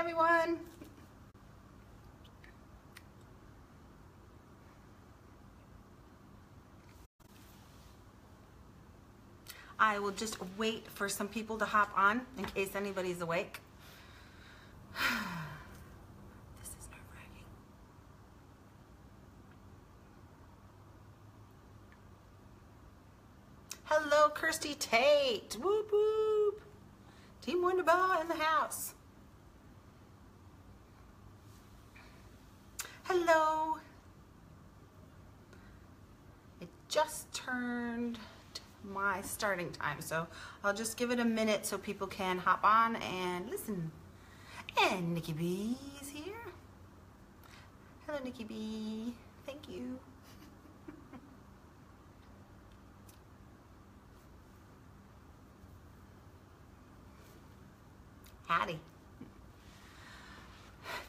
everyone. I will just wait for some people to hop on in case anybody's awake. This is nerve-wracking. Hello, Kirsty Tate. Whoop whoop. Team Wonderbar in the house. Hello. It just turned my starting time, so I'll just give it a minute so people can hop on and listen. And Nikki B is here. Hello, Nikki B. Thank you. Howdy.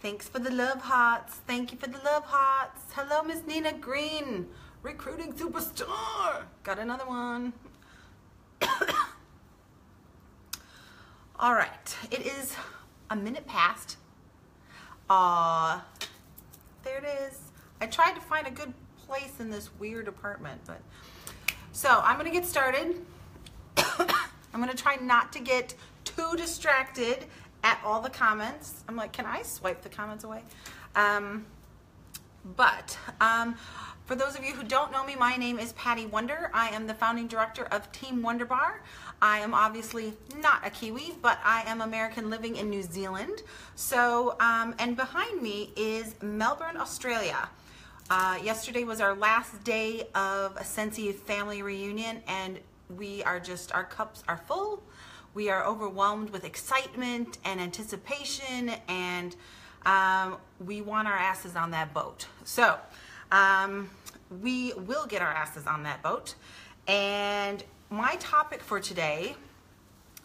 Thanks for the love hearts. Thank you for the love hearts. Hello, Miss Nina Green. Recruiting superstar. Got another one. All right. It is a minute past. There it is. I tried to find a good place in this weird apartment, but so I'm gonna get started. I'm gonna try not to get too distracted at all the comments. I'm like, can I swipe the comments away? For those of you who don't know me, my name is Patty Wonder. I am the founding director of Team Wonderbar. I am obviously not a Kiwi, but I am American living in New Zealand. So, and behind me is Melbourne, Australia. Yesterday was our last day of a Scentsy family reunion, and we are just, our cups are full. We are overwhelmed with excitement and anticipation, and we want our asses on that boat. So we will get our asses on that boat. And my topic for today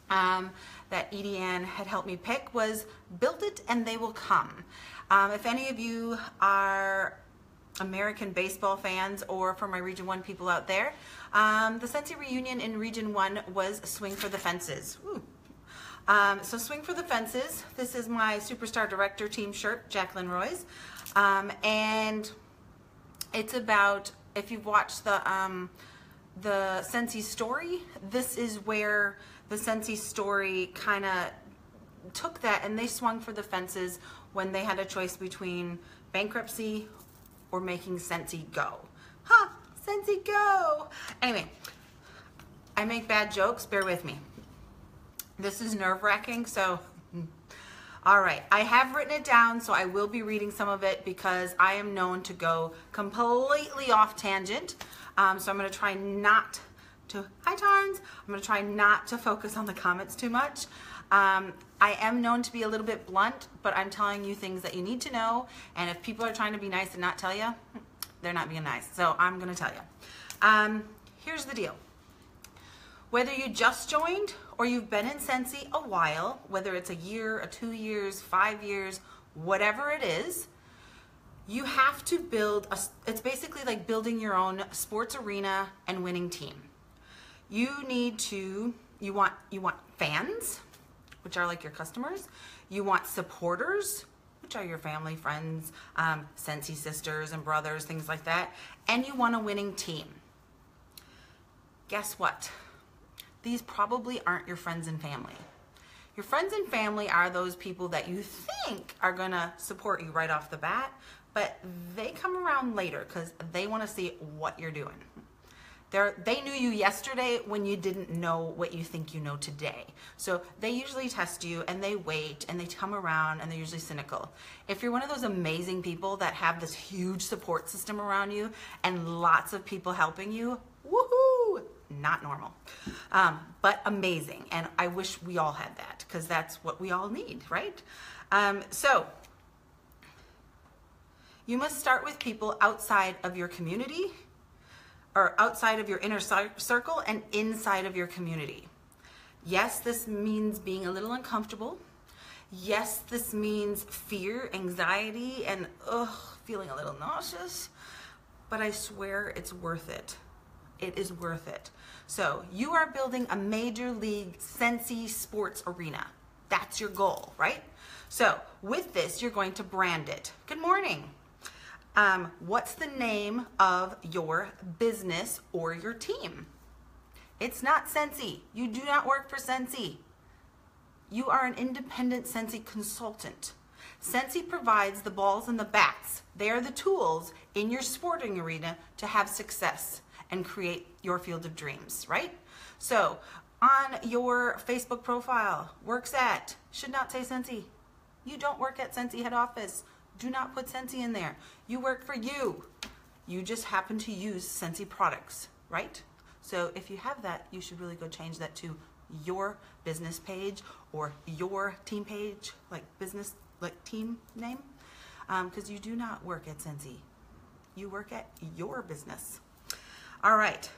that Edie Ann had helped me pick was Build It and They Will Come. If any of you are American baseball fans, or for my Region 1 people out there, the Scentsy reunion in Region 1 was Swing for the Fences. So Swing for the Fences, this is my Superstar Director team shirt, Jacqueline Roy's, and it's about, if you've watched the Scentsy story, this is where the Scentsy story kind of took that, and they swung for the fences when they had a choice between bankruptcy or making Scentsy go. Huh, Scentsy go! Anyway, I make bad jokes, bear with me. This is nerve-wracking, so, all right. I have written it down, so I will be reading some of it because I am known to go completely off tangent. So I'm gonna try not to, hi Tarns, I'm gonna try not to focus on the comments too much. I am known to be a little bit blunt, but I'm telling you things that you need to know, and if people are trying to be nice and not tell you, they're not being nice, so I'm gonna tell you. Here's the deal. Whether you just joined or you've been in Scentsy a while, whether it's a year, 2 years, 5 years, whatever it is, you have to build, it's basically like building your own sports arena and winning team. You need to, you want fans, which are like your customers. You want supporters, which are your family, friends, Scentsy sisters and brothers, things like that. And you want a winning team. Guess what? These probably aren't your friends and family. Your friends and family are those people that you think are gonna support you right off the bat, but they come around later because they wanna see what you're doing. They knew you yesterday when you didn't know what you think you know today. So they usually test you and they wait and they come around and they're usually cynical. If you're one of those amazing people that have this huge support system around you and lots of people helping you, woohoo! Not normal, but amazing. And I wish we all had that because that's what we all need, right? So you must start with people outside of your community, or outside of your inner circle and inside of your community. Yes, this means being a little uncomfortable. Yes, this means fear, anxiety, and feeling a little nauseous, but I swear it's worth it. It is worth it. So you are building a major league Scentsy sports arena. That's your goal, right? So with this, you're going to brand it. Good morning. What's the name of your business or your team? It's not Scentsy. You do not work for Scentsy. You are an independent Scentsy consultant. Scentsy provides the balls and the bats. They are the tools in your sporting arena to have success and create your field of dreams, right? So on your Facebook profile, works at, should not say Scentsy. You don't work at Scentsy head office. Do not put Scentsy in there. You work for you. You just happen to use Scentsy products, right? So if you have that, you should really go change that to your business page or your team page, like business, like team name, because you do not work at Scentsy. You work at your business. All right.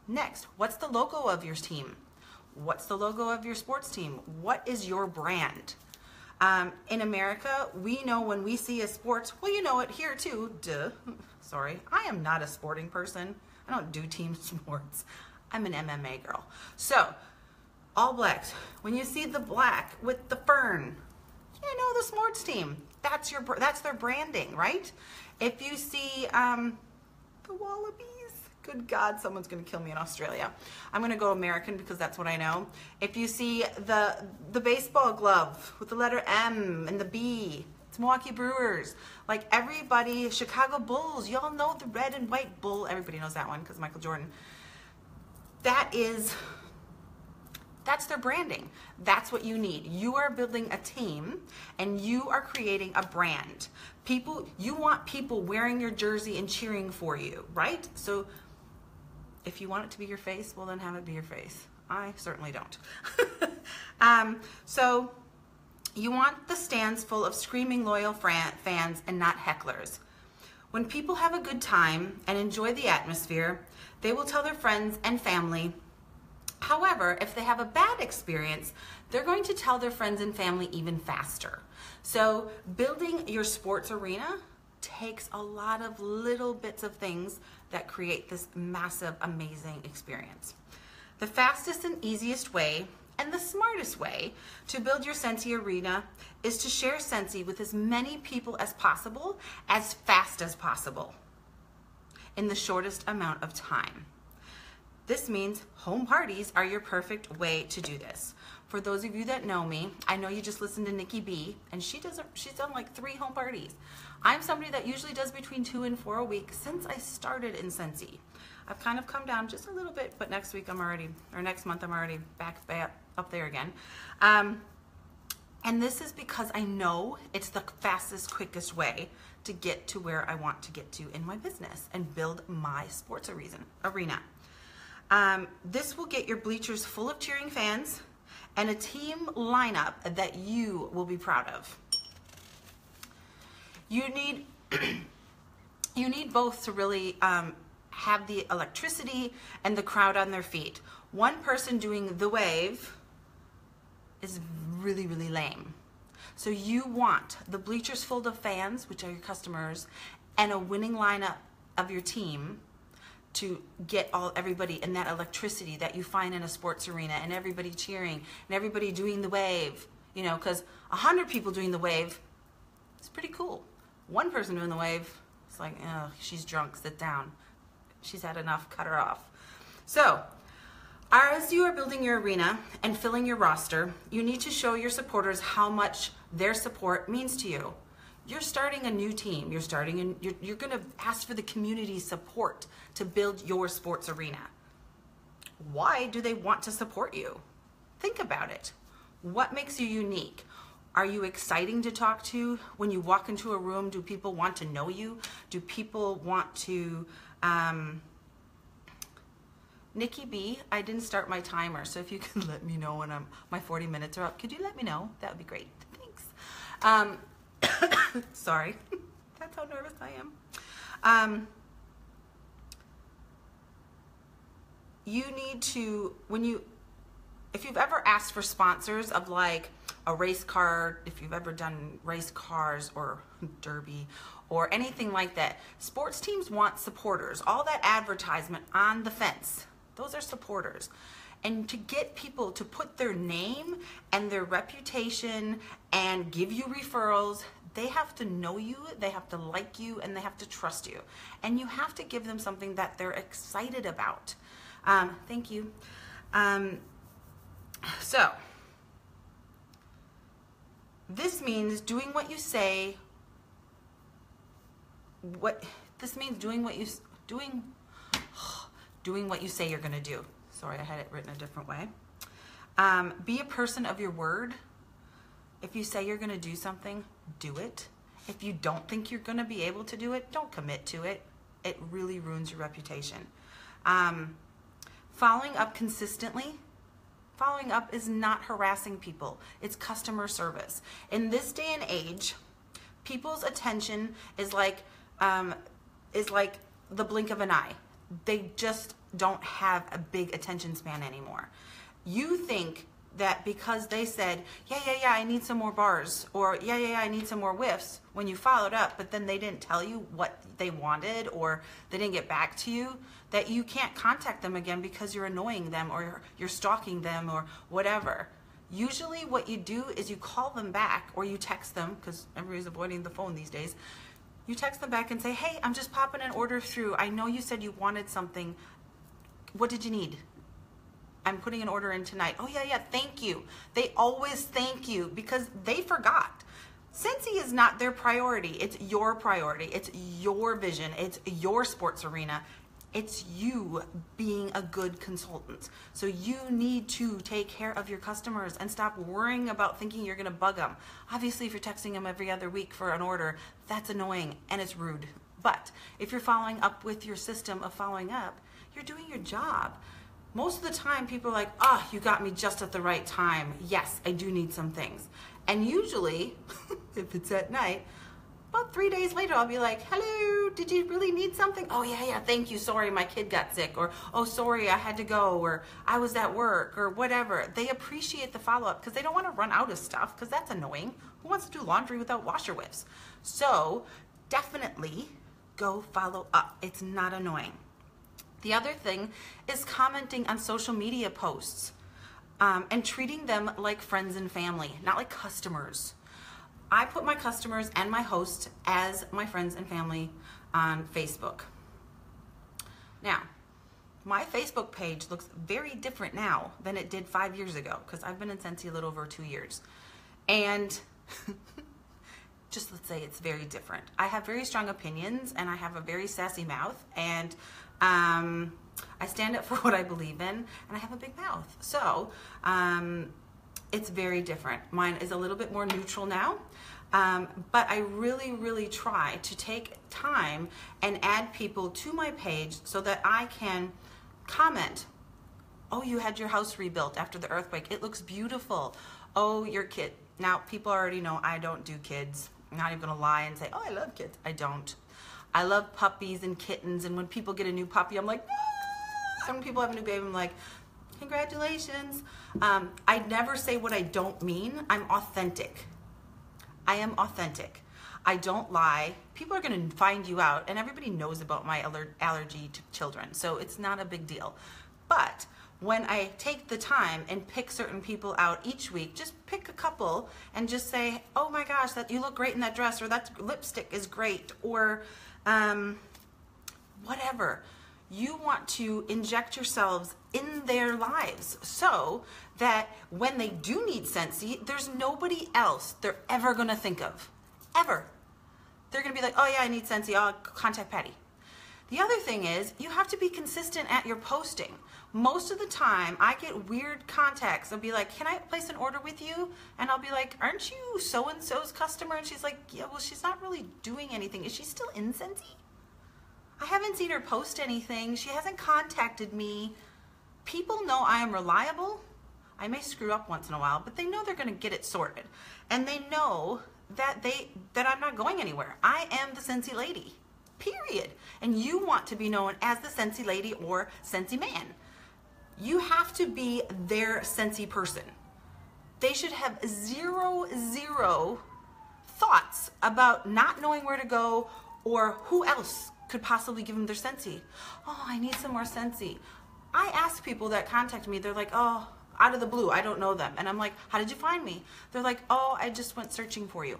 Next, what's the logo of your team? What's the logo of your sports team? What is your brand? In America, we know when we see a sports, well, you know it here too, duh. Sorry, I am not a sporting person. I don't do team sports. I'm an MMA girl. So, all blacks, when you see the black with the fern, you know the sports team. That's their branding, right? If you see the wallabies, good God, someone's gonna kill me in Australia. I'm gonna go American because that's what I know. If you see the baseball glove with the letter M and the B, it's Milwaukee Brewers. Like everybody, Chicago Bulls, y'all know the red and white bull. Everybody knows that one because Michael Jordan. That's their branding. That's what you need. You are building a team and you are creating a brand. You want people wearing your jersey and cheering for you, right? So if you want it to be your face, well then have it be your face. I certainly don't. So you want the stands full of screaming loyal fans and not hecklers. When people have a good time and enjoy the atmosphere, they will tell their friends and family. However, if they have a bad experience, they're going to tell their friends and family even faster. So building your sports arena takes a lot of little bits of things that create this massive, amazing experience. The fastest and easiest way and the smartest way to build your Scentsy arena is to share Scentsy with as many people as possible, as fast as possible, in the shortest amount of time. This means home parties are your perfect way to do this. For those of you that know me, I know you just listened to Nikki B, and she's done like 3 home parties. I'm somebody that usually does between 2 and 4 a week since I started in Scentsy. I've kind of come down just a little bit, but next month I'm already back up there again. And this is because I know it's the fastest, quickest way to get to where I want to get to in my business and build my sports arena. This will get your bleachers full of cheering fans and a team lineup that you will be proud of. You need both to really have the electricity and the crowd on their feet. One person doing the wave is really, really lame. So you want the bleachers full of fans, which are your customers, and a winning lineup of your team to get everybody in that electricity that you find in a sports arena, and everybody cheering and everybody doing the wave, you know, because 100 people doing the wave is pretty cool. One person doing the wave, it's like, oh, she's drunk, sit down. She's had enough, cut her off. So, as you are building your arena and filling your roster, you need to show your supporters how much their support means to you. You're starting a new team. You're going to ask for the community support to build your sports arena. Why do they want to support you? Think about it. What makes you unique? Are you exciting to talk to? When you walk into a room, do people want to know you? Do people want to... Nikki B, I didn't start my timer, so if you could let me know when my 40 minutes are up, could you let me know? That would be great. Thanks. Sorry, that's how nervous I am. You need to, if you've ever asked for sponsors of like a race car, if you've ever done race cars or derby or anything like that, sports teams want supporters. All that advertisement on the fence, those are supporters. And to get people to put their name and their reputation and give you referrals, they have to know you, they have to like you, and they have to trust you. And you have to give them something that they're excited about. Thank you. So, this means doing what you say. Doing what you say you're going to do. Sorry, I had it written a different way. Be a person of your word. If you say you're going to do something, do it. If you don't think you're going to be able to do it, don't commit to it. It really ruins your reputation. Following up consistently. Following up is not harassing people. It's customer service. In this day and age, people's attention is like the blink of an eye. They just don't have a big attention span anymore. You think that because they said, yeah, I need some more bars, or yeah, I need some more whiffs, when you followed up, but then they didn't tell you what they wanted, or they didn't get back to you, that you can't contact them again because you're annoying them, or you're stalking them, or whatever. Usually what you do is you call them back, or you text them, because everybody's avoiding the phone these days. You text them back and say, hey, I'm just popping an order through. I know you said you wanted something. What did you need? I'm putting an order in tonight. Oh, yeah, thank you. They always thank you because they forgot. Scentsy is not their priority. It's your priority. It's your vision. It's your sports arena. It's you being a good consultant. So you need to take care of your customers and stop worrying about thinking you're going to bug them. Obviously, if you're texting them every other week for an order, that's annoying and it's rude. But if you're following up with your system of following up, you're doing your job. Most of the time, people are like, oh, you got me just at the right time. Yes, I do need some things. And usually, if it's at night, about 3 days later, I'll be like, hello, did you really need something? Oh, yeah, thank you. Sorry, my kid got sick. Or, oh, sorry, I had to go. Or, I was at work. Or whatever. They appreciate the follow-up because they don't want to run out of stuff because that's annoying. Who wants to do laundry without washer whiffs? So, definitely go follow up. It's not annoying. The other thing is commenting on social media posts and treating them like friends and family, not like customers. I put my customers and my hosts as my friends and family on Facebook. Now, my Facebook page looks very different now than it did 5 years ago because I've been in Scentsy a little over 2 years. And just let's say it's very different. I have very strong opinions and I have a very sassy mouth, and I stand up for what I believe in, and I have a big mouth. So it's very different. Mine is a little bit more neutral now, but I really try to take time and add people to my page so that I can comment. Oh, you had your house rebuilt after the earthquake. It looks beautiful. Oh, your kid. Now, people already know I don't do kids. I'm not even gonna lie and say, oh, I love kids. I don't. I love puppies and kittens, and when people get a new puppy, I'm like, ah! And when people have a new baby, I'm like, congratulations. I never say what I don't mean. I'm authentic. I am authentic. I don't lie. People are going to find you out, and everybody knows about my allergy to children, so it's not a big deal. But when I take the time and pick certain people out each week, just pick a couple and just say, oh my gosh, that you look great in that dress, or that lipstick is great, or whatever. You want to inject yourselves in their lives so that when they do need Scentsy, there's nobody else they're ever going to think of. Ever. They're going to be like, oh yeah, I need Scentsy. I'll contact Patty. The other thing is you have to be consistent at your posting. Most of the time, I get weird contacts. They'll be like, can I place an order with you? And I'll be like, aren't you so-and-so's customer? And she's like, yeah, well, she's not really doing anything. Is she still in Scentsy? I haven't seen her post anything. She hasn't contacted me. People know I am reliable. I may screw up once in a while, but they know they're going to get it sorted. And they know that I'm not going anywhere. I am the Scentsy lady, period. And you want to be known as the Scentsy lady or Scentsy man. You have to be their Scentsy person. They should have zero thoughts about not knowing where to go or who else could possibly give them their Scentsy. Oh, I need some more Scentsy. I ask people that contact me, they're like, oh, out of the blue, I don't know them. And I'm like, how did you find me? They're like, oh, I just went searching for you.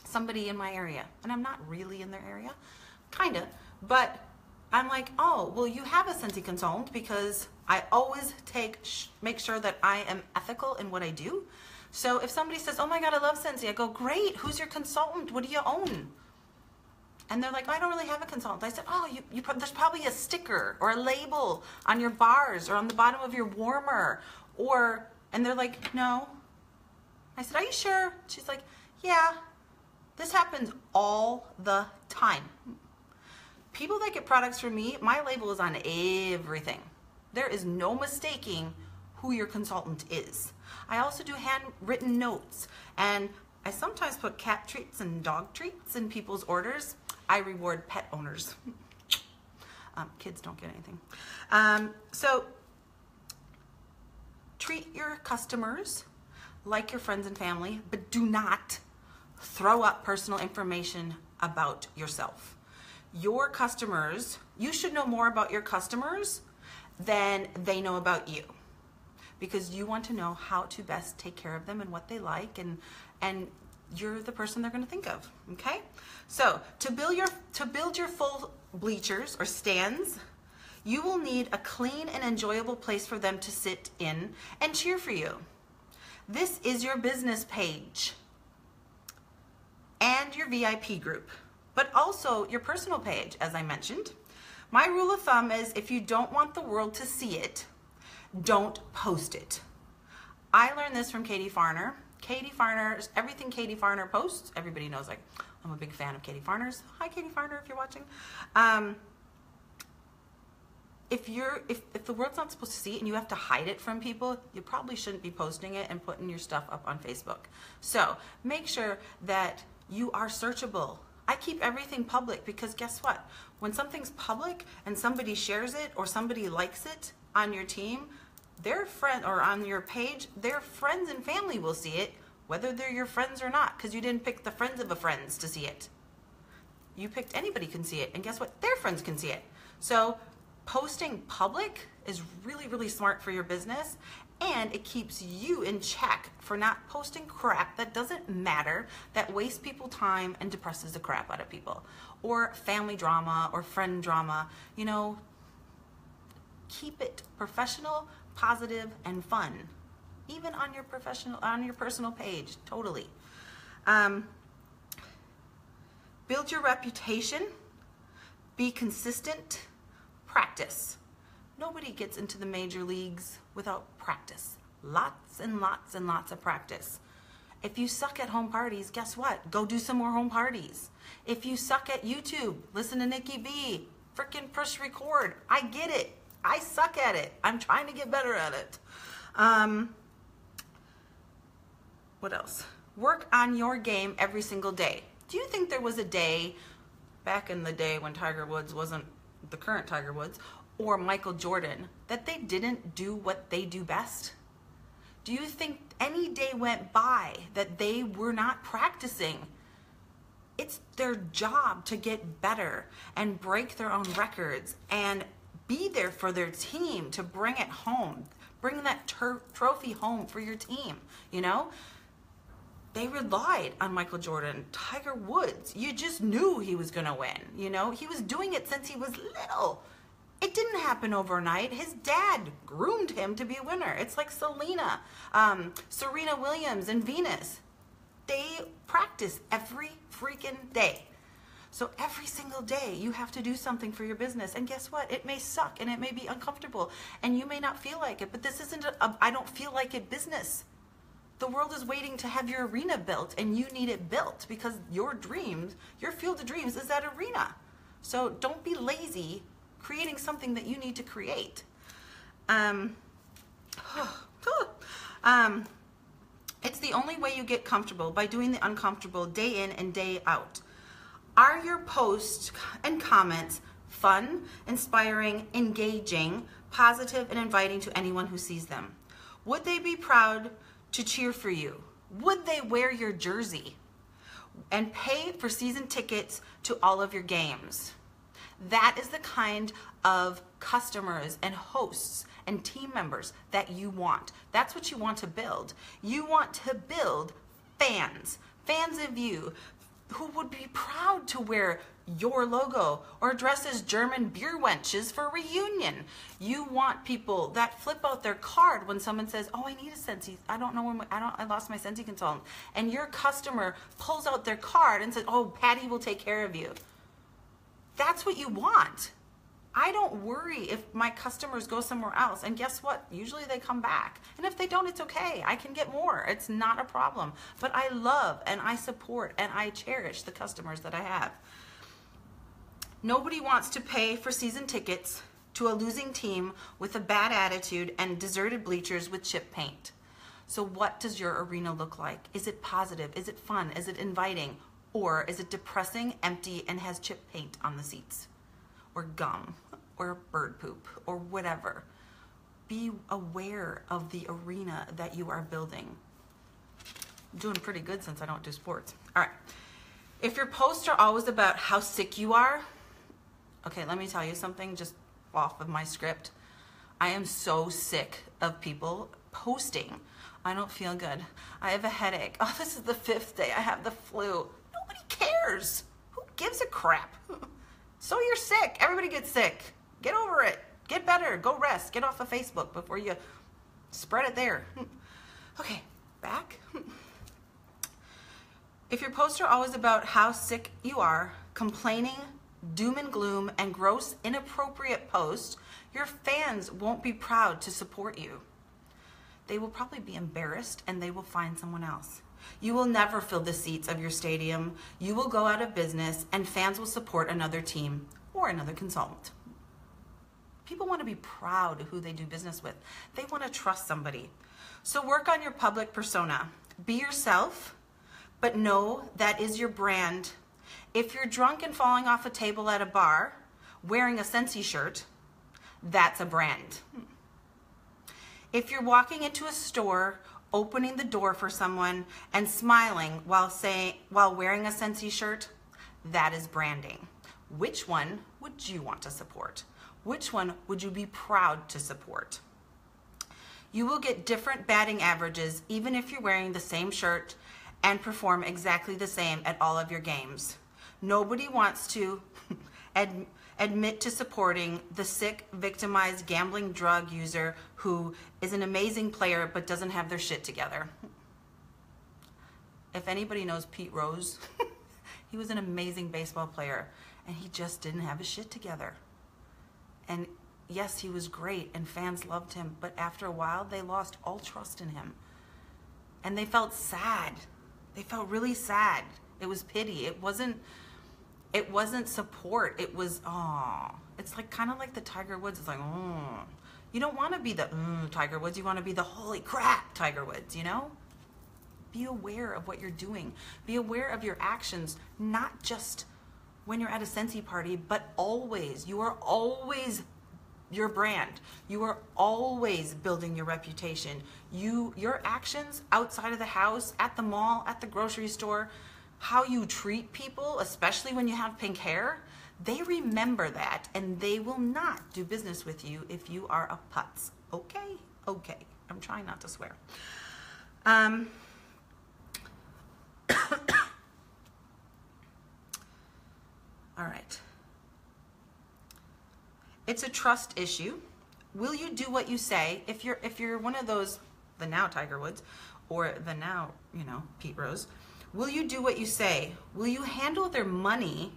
Somebody in my area. And I'm not really in their area, kind of. But I'm like, oh, well, you have a Scentsy consultant, because I always make sure that I am ethical in what I do. So if somebody says, oh my God, I love Scentsy, I go, great, who's your consultant? What do you own? And they're like, oh, I don't really have a consultant. I said, oh, there's probably a sticker or a label on your bars or on the bottom of your warmer. And they're like, no. I said, are you sure? She's like, yeah, this happens all the time. People that get products from me, my label is on everything. There is no mistaking who your consultant is. I also do handwritten notes, and I sometimes put cat treats and dog treats in people's orders. I reward pet owners. Kids don't get anything. So treat your customers like your friends and family, but do not throw up personal information about yourself. Your customers, you should know more about your customers than they know about you, because you want to know how to best take care of them and what they like, and you're the person they're going to think of. Okay, so to build your full bleachers or stands, you will need a clean and enjoyable place for them to sit in and cheer for you. This is your business page and your VIP group, but also your personal page, as I mentioned. My rule of thumb is, if you don't want the world to see it, don't post it. I learned this from Katie Farner. Katie Farner's, everything Katie Farner posts, everybody knows, like, I'm a big fan of Katie Farner's. Hi, Katie Farner, if you're watching. If the world's not supposed to see it and you have to hide it from people, you probably shouldn't be posting it and putting your stuff up on Facebook. So make sure that you are searchable. I keep everything public, because guess what? When something's public and somebody shares it or somebody likes it on your team, their friend, or on your page, their friends and family will see it, whether they're your friends or not, because you didn't pick the friends of a friends to see it. You picked anybody can see it, and guess what? Their friends can see it. So posting public is really, really smart for your business, and it keeps you in check for not posting crap that doesn't matter, that wastes people time and depresses the crap out of people, or family drama or friend drama. You know, keep it professional, positive, and fun, even on your personal page. Totally. Build your reputation, be consistent, practice. Nobody gets into the major leagues without practice. Lots and lots and lots of practice. If you suck at home parties, guess what? Go do some more home parties. If you suck at YouTube, listen to Nikki B. Frickin' push record. I get it. I suck at it. I'm trying to get better at it. What else? Work on your game every single day. Do you think there was a day back in the day when Tiger Woods wasn't the current Tiger Woods, or Michael Jordan, that they didn't do what they do best? Do you think any day went by that they were not practicing? It's their job to get better and break their own records and be there for their team, to bring it home, bring that trophy home for your team. You know, they relied on Michael Jordan. Tiger Woods, you just knew he was gonna win. You know, he was doing it since he was little. It didn't happen overnight. His dad groomed him to be a winner. It's like Serena Williams and Venus. They practice every freaking day. So every single day you have to do something for your business. And guess what? It may suck and it may be uncomfortable and you may not feel like it, but this isn't a I don't feel like it business. The world is waiting to have your arena built, and you need it built, because your dreams, your field of dreams is that arena. So don't be lazy creating something that you need to create. It's the only way you get comfortable, by doing the uncomfortable day in and day out. Are your posts and comments fun, inspiring, engaging, positive, and inviting to anyone who sees them? Would they be proud to cheer for you? Would they wear your jersey and pay for season tickets to all of your games? That is the kind of customers and hosts and team members that you want. That's what you want to build. You want to build fans of you who would be proud to wear your logo or dress as German beer wenches for a reunion. You want people that flip out their card when someone says, "Oh, I need a Scentsy. I lost my Scentsy consultant." And your customer pulls out their card and says, "Oh, Patty will take care of you." That's what you want. I don't worry if my customers go somewhere else. And guess what? Usually they come back. And if they don't, it's okay. I can get more. It's not a problem. But I love and I support and I cherish the customers that I have. Nobody wants to pay for season tickets to a losing team with a bad attitude and deserted bleachers with chip paint. So what does your arena look like? Is it positive? Is it fun? Is it inviting? Or is it depressing, empty, and has chip paint on the seats? Or gum, or bird poop, or whatever. Be aware of the arena that you are building. I'm doing pretty good since I don't do sports. All right. If your posts are always about how sick you are, okay, let me tell you something just off of my script. I am so sick of people posting, "I don't feel good. I have a headache. Oh, this is the 5th day. I have the flu." Nobody cares. Who gives a crap? So you're sick. Everybody gets sick. Get over it. Get better. Go rest. Get off of Facebook before you spread it there. Okay, back. If your posts are always about how sick you are, complaining, doom and gloom, and gross, inappropriate posts, your fans won't be proud to support you. They will probably be embarrassed and they will find someone else. You will never fill the seats of your stadium. You will go out of business and fans will support another team or another consultant. People want to be proud of who they do business with. They want to trust somebody. So work on your public persona. Be yourself, but know that is your brand. If you're drunk and falling off a table at a bar, wearing a Scentsy shirt, that's a brand. If you're walking into a store, opening the door for someone and smiling while wearing a Scentsy shirt, that is branding. Which one would you want to support? Which one would you be proud to support? You will get different batting averages even if you're wearing the same shirt and perform exactly the same at all of your games. Nobody wants to admit to supporting the sick, victimized, gambling drug user who is an amazing player but doesn't have their shit together. If anybody knows Pete Rose, he was an amazing baseball player and he just didn't have his shit together. And yes, he was great and fans loved him, but after a while they lost all trust in him. And they felt sad. They felt really sad. It was pity. It wasn't support. It was, oh. It's like kind of like the Tiger Woods. It's like, oh. You don't want to be the Tiger Woods. You want to be the holy crap Tiger Woods, you know? Be aware of what you're doing. Be aware of your actions, not just when you're at a Scentsy party, but always. You are always your brand. You are always building your reputation. Your actions outside of the house, at the mall, at the grocery store, how you treat people, especially when you have pink hair, they remember that and they will not do business with you if you are a putz. Okay? Okay. I'm trying not to swear. All right. It's a trust issue. Will you do what you say? If you're one of those, the now Tiger Woods, or the now, Pete Rose, will you do what you say? Will you handle their money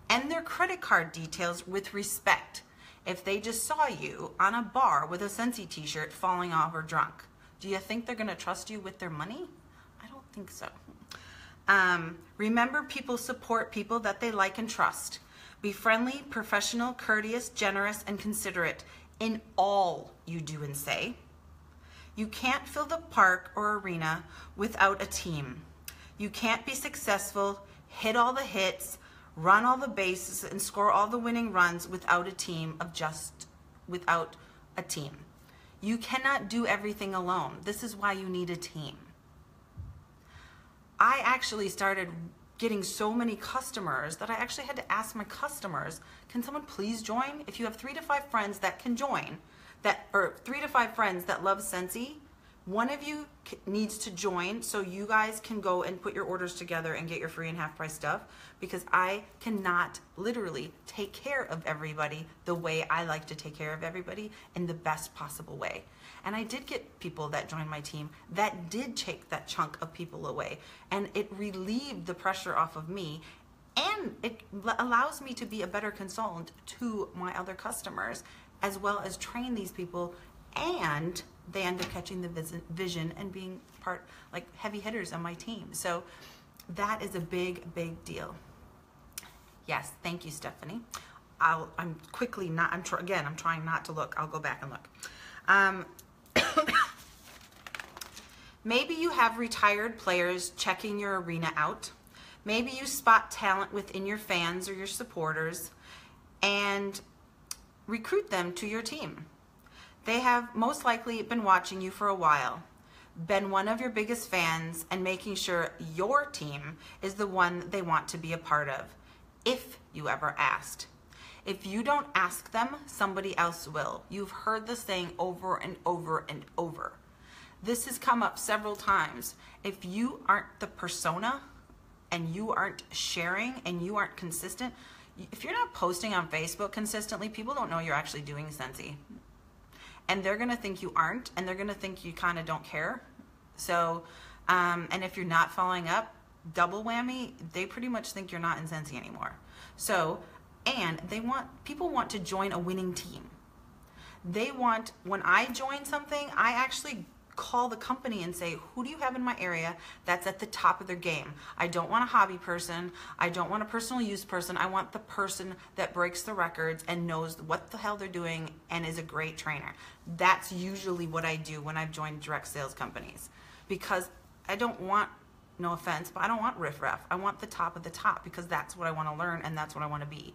and their credit card details with respect if they just saw you on a bar with a Scentsy t-shirt falling off or drunk? Do you think they're going to trust you with their money? I don't think so. Remember, people support people that they like and trust. Be friendly, professional, courteous, generous, and considerate in all you do and say. You can't fill the park or arena without a team. You can't be successful, hit all the hits, run all the bases, and score all the winning runs without a team. You cannot do everything alone. This is why you need a team. I actually started getting so many customers that I actually had to ask my customers, can someone please join? If you have 3 to 5 friends that can join, or 3 to 5 friends that love Scentsy, one of you needs to join so you guys can go and put your orders together and get your free and half price stuff, because I cannot literally take care of everybody the way I like to take care of everybody in the best possible way. And I did get people that joined my team that did take that chunk of people away, and it relieved the pressure off of me, and it allows me to be a better consultant to my other customers, as well as train these people, and they end up catching the vision and being part, like heavy hitters on my team. So that is a big, big deal. Yes, thank you, Stephanie. I'm trying not to look. I'll go back and look. Maybe you have retired players checking your arena out. Maybe you spot talent within your fans or your supporters and recruit them to your team. They have most likely been watching you for a while, been one of your biggest fans, and making sure your team is the one they want to be a part of, if you ever asked. If you don't ask them, somebody else will. You've heard this saying over and over and over. This has come up several times. If you aren't the persona and you aren't sharing and you aren't consistent, if you're not posting on Facebook consistently, people don't know you're actually doing Scentsy. And they're gonna think you aren't, and they're gonna think you kind of don't care. So, and if you're not following up, double whammy, they pretty much think you're not in Scentsy anymore. So, and people want to join a winning team. When I join something, I actually call the company and say, who do you have in my area that's at the top of their game? I don't want a hobby person. I don't want a personal use person. I want the person that breaks the records and knows what the hell they're doing and is a great trainer. That's usually what I do when I've joined direct sales companies, because I don't want, no offense, but I don't want riffraff. I want the top of the top, because that's what I want to learn and that's what I want to be.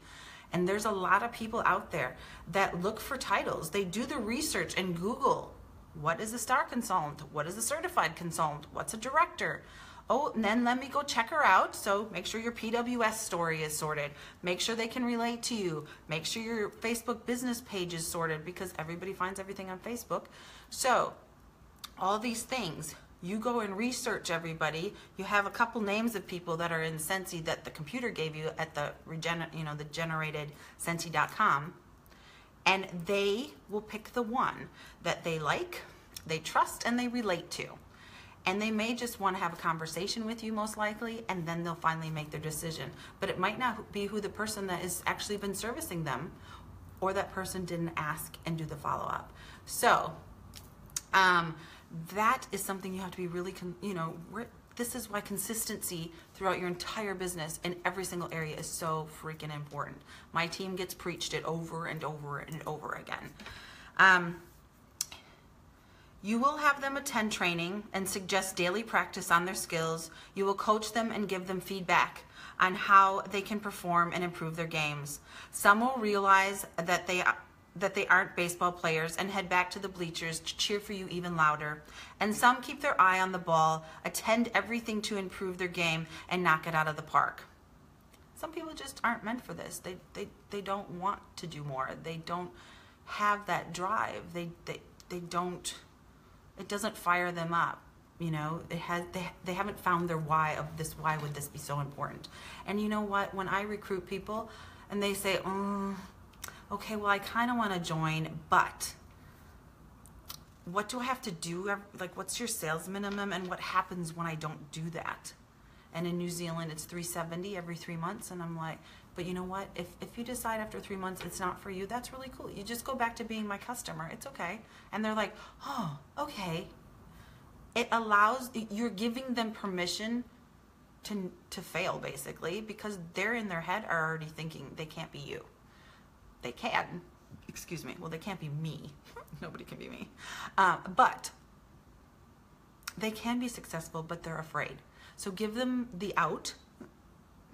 And there's a lot of people out there that look for titles. They do the research and Google, what is a star consultant? What is a certified consultant? What's a director? Oh, and then let me go check her out. So make sure your PWS story is sorted. Make sure they can relate to you. Make sure your Facebook business page is sorted, because everybody finds everything on Facebook. So all these things, you go and research everybody. You have a couple names of people that are in Scentsy that the computer gave you at the generated Scentsy.com. And they will pick the one that they like, they trust, and they relate to. And they may just want to have a conversation with you, most likely, and then they'll finally make their decision. But it might not be who the person that has actually been servicing them, or that person didn't ask and do the follow-up. So that is something you have to be really, this is why consistency throughout your entire business in every single area is so freaking important. My team gets preached it over and over and over again. You will have them attend training and suggest daily practice on their skills. You will coach them and give them feedback on how they can perform and improve their games. Some will realize that they aren't baseball players and head back to the bleachers to cheer for you even louder. And some keep their eye on the ball, attend everything to improve their game, and knock it out of the park. Some people just aren't meant for this. They don't want to do more. They don't have that drive. They don't, it doesn't fire them up. They haven't found their why of this. Why would this be so important? And you know what? When I recruit people and they say, okay, well, I kind of want to join, but what do I have to do? Like, what's your sales minimum, and what happens when I don't do that? And in New Zealand, it's $370 every 3 months, and I'm like, but you know what? If you decide after 3 months it's not for you, that's really cool. You just go back to being my customer. It's okay. And they're like, oh, okay. It allows, you're giving them permission to fail, basically, because they're in their head are already thinking they can't be you. They can, excuse me, well, they can't be me. Nobody can be me. But they can be successful, but they're afraid. So give them the out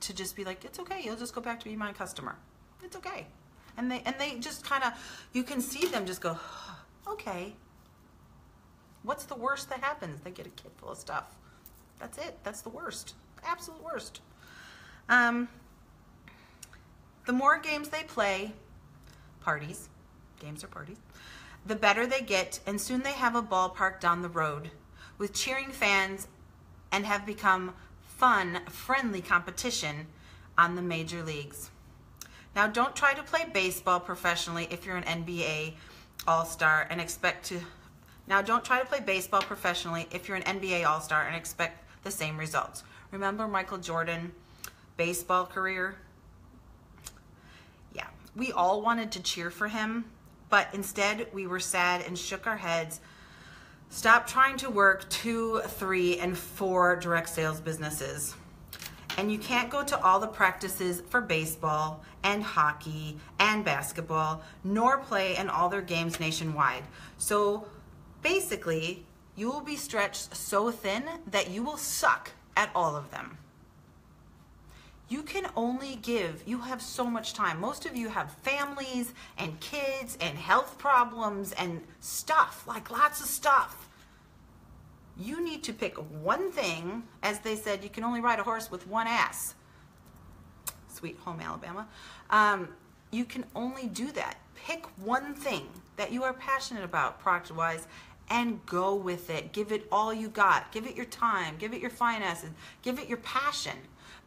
to just be like, it's okay, you'll just go back to be my customer. It's okay. And they just kind of, you can see them just go, okay. What's the worst that happens? They get a kit full of stuff. That's it. That's the worst. Absolute worst. The more games they play, games or parties, the better they get, and soon they have a ballpark down the road with cheering fans and have become fun, friendly competition on the major leagues. Now, don't try to play baseball professionally if you're an NBA All-Star and expect to. Now, don't try to play baseball professionally if you're an NBA All-Star and expect the same results. Remember Michael Jordan, baseball career? Yeah, we all wanted to cheer for him, but instead we were sad and shook our heads. Stop trying to work 2, 3, and 4 direct sales businesses. And you can't go to all the practices for baseball and hockey and basketball, nor play in all their games nationwide. So basically, you will be stretched so thin that you will suck at all of them. You can only give, you have so much time. Most of you have families and kids and health problems and stuff, like lots of stuff. You need to pick one thing. As they said, you can only ride a horse with one ass. Sweet home Alabama. You can only do that. Pick one thing that you are passionate about product-wise and go with it. Give it all you got. Give it your time. Give it your finances. Give it your passion.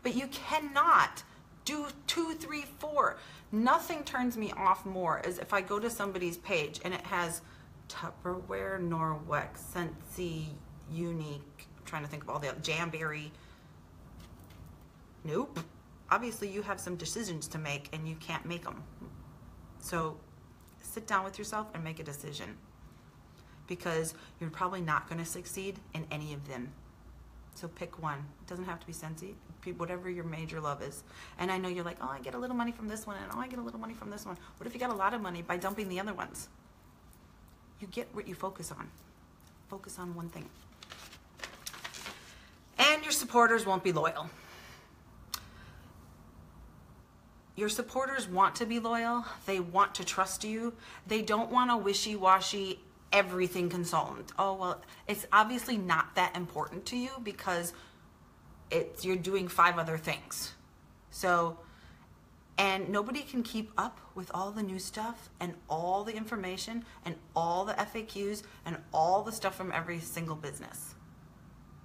But you cannot do 2, 3, 4. Nothing turns me off more is if I go to somebody's page and it has Tupperware, Norwex, Scentsy, Unique, I'm trying to think of all the other, Jamberry. Nope. Obviously you have some decisions to make and you can't make them. So sit down with yourself and make a decision, because you're probably not going to succeed in any of them. So pick one. It doesn't have to be Scentsy. Whatever your major love is. And I know you're like, oh, I get a little money from this one, and oh, I get a little money from this one. What if you got a lot of money by dumping the other ones? You get what you focus on. Focus on one thing. And your supporters won't be loyal. Your supporters want to be loyal. They want to trust you. They don't want a wishy-washy everything consultant. Oh, well, it's obviously not that important to you because you're doing 5 other things. So, and nobody can keep up with all the new stuff and all the information and all the FAQs and all the stuff from every single business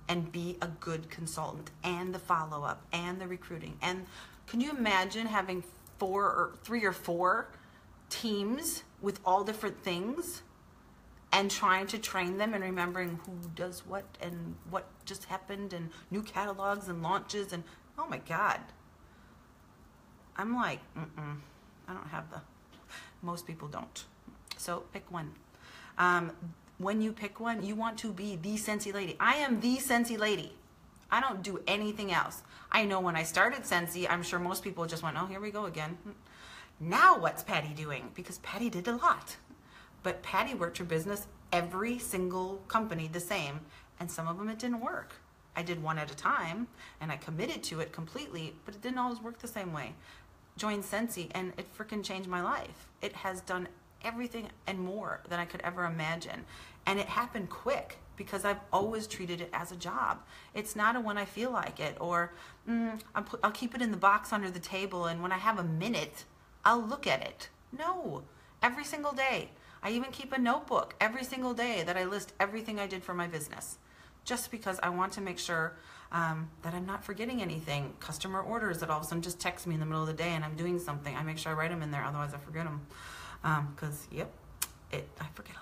and be a good consultant, and the follow-up and the recruiting. And can you imagine having 3 or 4 teams with all different things and trying to train them and remembering who does what and what just happened and new catalogs and launches and oh my God. I'm like, I don't have most people don't. So pick one. When you pick one, you want to be the Scentsy lady. I am the Scentsy lady. I don't do anything else. I know when I started Scentsy, I'm sure most people just went, oh, here we go again. Now what's Patty doing? Because Patty did a lot. But Patty worked her business, every single company the same, and some of them it didn't work. I did one at a time, and I committed to it completely, but it didn't always work the same way. Joined Scentsy, and it freaking changed my life. It has done everything and more than I could ever imagine. And it happened quick because I've always treated it as a job. It's not a when I feel like it, or I'll keep it in the box under the table, and when I have a minute, I'll look at it. No, every single day. I even keep a notebook every single day that I list everything I did for my business, just because I want to make sure that I'm not forgetting anything. Customer orders that all of a sudden just text me in the middle of the day and I'm doing something. I make sure I write them in there, otherwise I forget them. Because, I forget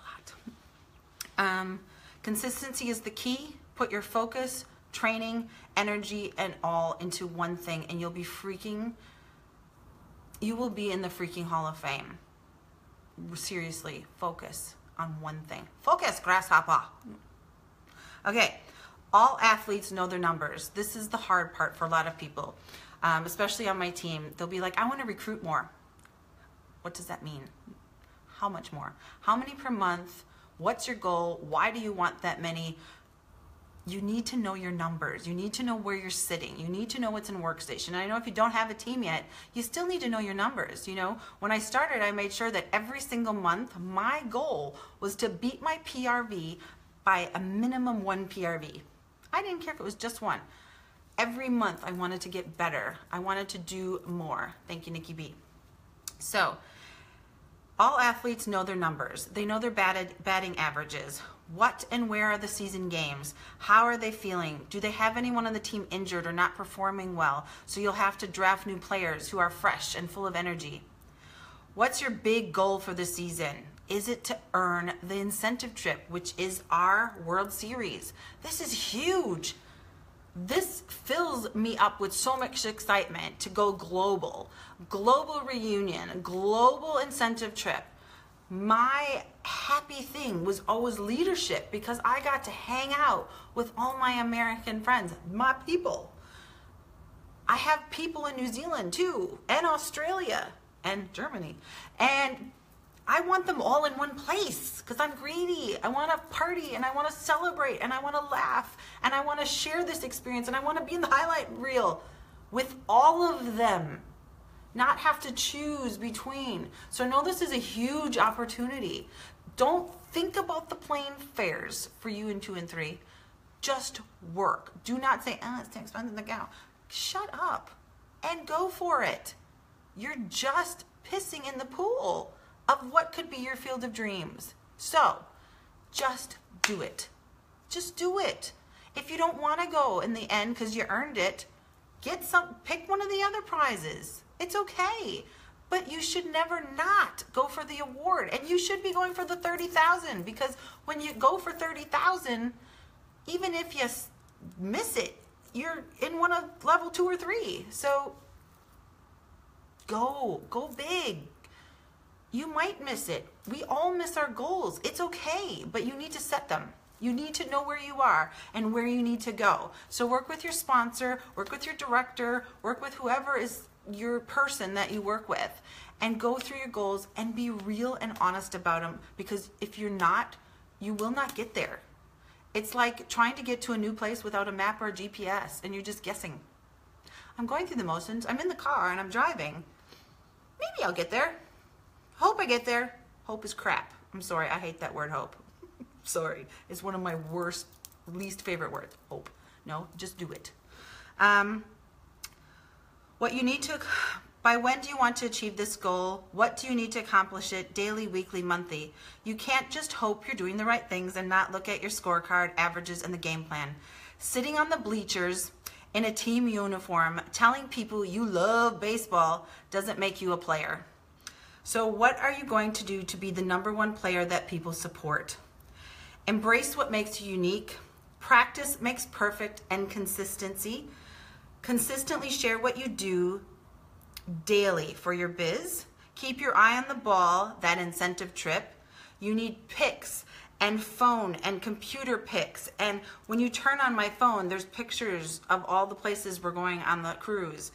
a lot. Consistency is the key. Put your focus, training, energy, and all into one thing, and you will be in the freaking Hall of Fame. Seriously, focus on one thing. Focus, grasshopper. Okay, all athletes know their numbers. This is the hard part for a lot of people, especially on my team. They'll be like, I want to recruit more. What does that mean? How much more? How many per month? What's your goal? Why do you want that many? You need to know your numbers. You need to know where you're sitting. You need to know what's in Workstation. And I know if you don't have a team yet, you still need to know your numbers. You know, when I started, I made sure that every single month, my goal was to beat my PRV by a minimum 1 PRV. I didn't care if it was just 1. Every month I wanted to get better. I wanted to do more. Thank you, Nikki B. So all athletes know their numbers. They know their batting averages. What and where are the season games? How are they feeling? Do they have anyone on the team injured or not performing well? So you'll have to draft new players who are fresh and full of energy. What's your big goal for the season? Is it to earn the incentive trip, which is our World Series? This is huge. This fills me up with so much excitement to go global. Global reunion, global incentive trip. My happy thing was always leadership because I got to hang out with all my American friends, my people. I have people in New Zealand too, and Australia, and Germany. And I want them all in one place because I'm greedy. I want to party and I want to celebrate and I want to laugh and I want to share this experience and I want to be in the highlight reel with all of them, not have to choose between. So know this is a huge opportunity. Don't think about the plane fares for you in 2 and 3. Just work. Do not say, oh, it's too expensive to go. Shut up and go for it. You're just pissing in the pool of what could be your field of dreams. So just do it. Just do it. If you don't want to go in the end because you earned it, pick one of the other prizes. It's okay. But you should never not go for the award. And you should be going for the 30,000 because when you go for 30,000, even if you miss it, you're in one of level 2 or 3. So go big. You might miss it. We all miss our goals. It's okay, but you need to set them. You need to know where you are and where you need to go. So work with your sponsor, work with your director, work with whoever is your person that you work with, and go through your goals and be real and honest about them, because if you're not, you will not get there. It's like trying to get to a new place without a map or a GPS and you're just guessing. I'm going through the motions. I'm in the car and I'm driving. Maybe I'll get there. Hope I get there. Hope is crap. I'm sorry. I hate that word, hope. Sorry. It's one of my worst, least favorite words. Hope. No, just do it. What you need to, by when do you want to achieve this goal? What do you need to accomplish it daily, weekly, monthly? You can't just hope you're doing the right things and not look at your scorecard, averages, and the game plan. Sitting on the bleachers in a team uniform, telling people you love baseball doesn't make you a player. So what are you going to do to be the #1 player that people support? Embrace what makes you unique. Practice makes perfect, and consistency. Consistently share what you do daily for your biz. Keep your eye on the ball, that incentive trip. You need pics and phone and computer pics. And when you turn on my phone, there's pictures of all the places we're going on the cruise.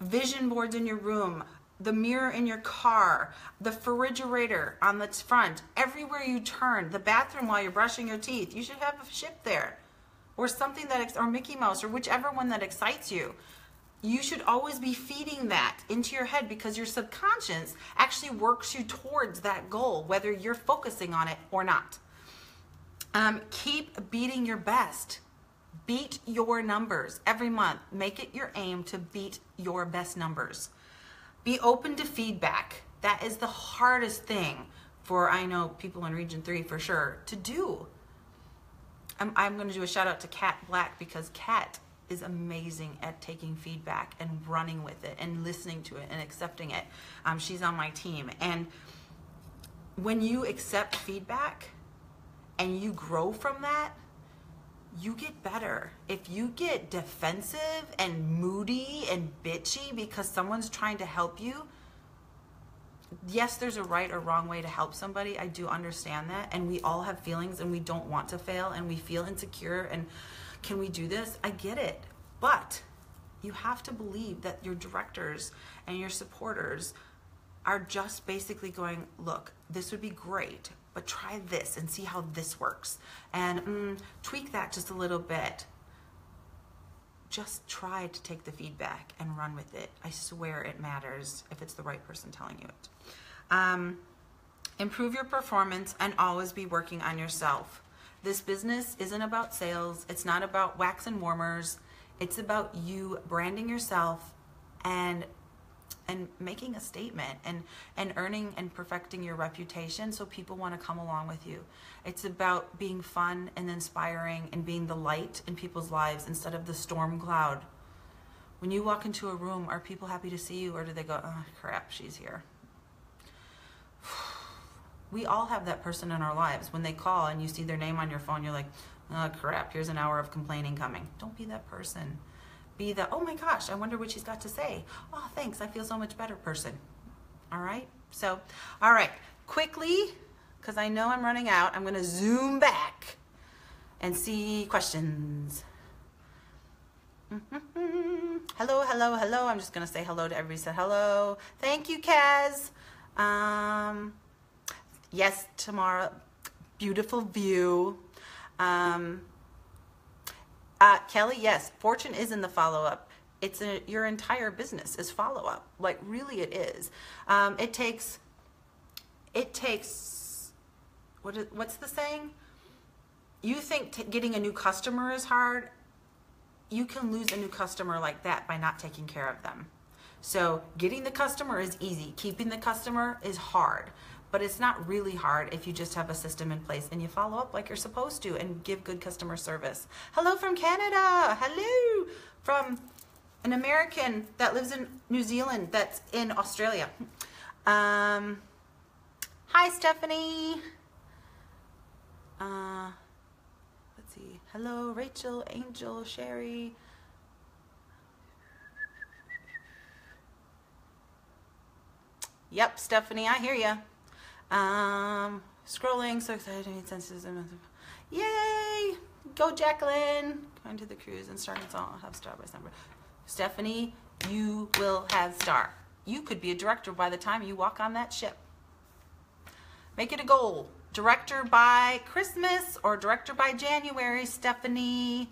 Vision boards in your room, the mirror in your car, the refrigerator on the front, everywhere you turn, the bathroom while you're brushing your teeth. You should have a ship there, or something that, or Mickey Mouse, or whichever one that excites you. You should always be feeding that into your head because your subconscious actually works you towards that goal, whether you're focusing on it or not. Keep beating your best. Beat your numbers every month. Make it your aim to beat your best numbers. Be open to feedback. That is the hardest thing for, I know, people in Region 3 for sure, to do. I'm going to do a shout out to Kat Black because Kat is amazing at taking feedback and running with it and listening to it and accepting it. She's on my team. And when you accept feedback and you grow from that, you get better. If you get defensive and moody and bitchy because someone's trying to help you, yes, there's a right or wrong way to help somebody. I do understand that. And we all have feelings and we don't want to fail and we feel insecure and can we do this? I get it. But you have to believe that your directors and your supporters are just basically going, look, this would be great, but try this and see how this works. And tweak that just a little bit. Just try to take the feedback and run with it. I swear it matters if it's the right person telling you it. Improve your performance and always be working on yourself. This business isn't about sales. It's not about wax and warmers. It's about you branding yourself and making a statement and earning and perfecting your reputation so people want to come along with you. It's about being fun and inspiring and being the light in people's lives instead of the storm cloud. When you walk into a room, are people happy to see you, or do they go, oh crap, she's here? We all have that person in our lives. When they call and you see their name on your phone, you're like, oh crap, here's an hour of complaining coming. Don't be that person. Be the, oh my gosh, I wonder what she's got to say. Oh, thanks, I feel so much better person. All right? So, all right, quickly, because I know I'm running out, I'm going to zoom back and see questions. Hello, hello, hello. I'm just going to say hello to everybody. Say hello. Thank you, Kaz. Yes, Tamara, beautiful view. Kelly, yes, fortune is in the follow-up. It's your entire business is follow-up. Like, really it is. It takes, what's the saying? You think getting a new customer is hard. You can lose a new customer like that by not taking care of them. So getting the customer is easy. Keeping the customer is hard. But it's not really hard if you just have a system in place and you follow up like you're supposed to and give good customer service. Hello from Canada. Hello from an American that lives in New Zealand that's in Australia. Hi, Stephanie. Let's see. Hello, Rachel, Angel, Sherry. Yep, Stephanie, I hear you. Scrolling, so excited, senses. Yay! Go, Jacqueline! Going to the cruise and starting to have star by December. Stephanie, you will have star. You could be a director by the time you walk on that ship. Make it a goal. Director by Christmas or director by January, Stephanie.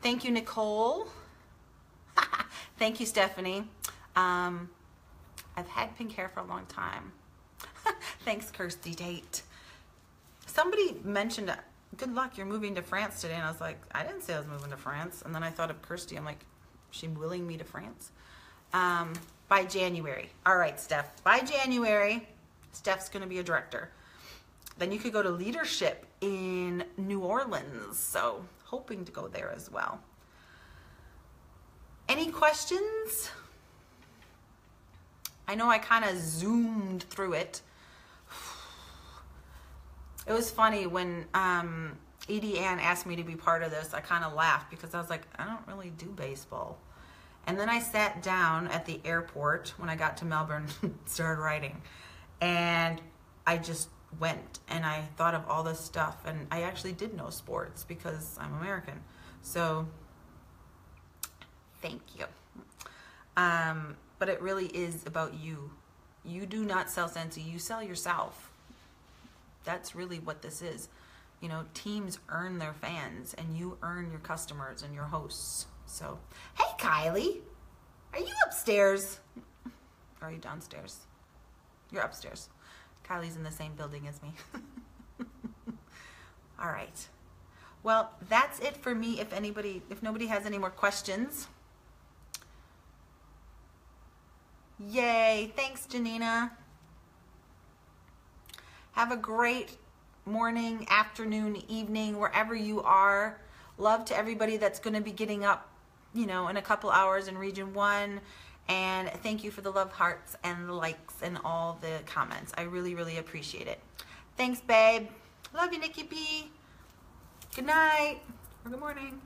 Thank you, Nicole. Thank you, Stephanie. I've had pink hair for a long time. Thanks, Kirsty Tate. Somebody mentioned, good luck, you're moving to France today. And I was like, I didn't say I was moving to France. And then I thought of Kirsty. I'm like, is she willing me to France? By January. All right, Steph. By January, Steph's going to be a director. Then you could go to leadership in New Orleans. So hoping to go there as well. Any questions? I know I kind of zoomed through it. It was funny when Edie Ann asked me to be part of this. I kind of laughed because I was like, I don't really do baseball. And then I sat down at the airport when I got to Melbourne, started writing. And I just went and I thought of all this stuff. And I actually did know sports because I'm American. So thank you. But it really is about you. You do not sell Scentsy, you sell yourself. That's really what this is. You know, teams earn their fans and you earn your customers and your hosts. So, hey Kylie, are you upstairs? Or are you downstairs? You're upstairs. Kylie's in the same building as me. All right. Well, that's it for me. If nobody has any more questions. Yay. Thanks, Janina. Have a great morning, afternoon, evening, wherever you are. Love to everybody that's going to be getting up, you know, in a couple hours in Region 1. And thank you for the love hearts and the likes and all the comments. I really, really appreciate it. Thanks, babe. Love you, Nikki B. Good night or good morning.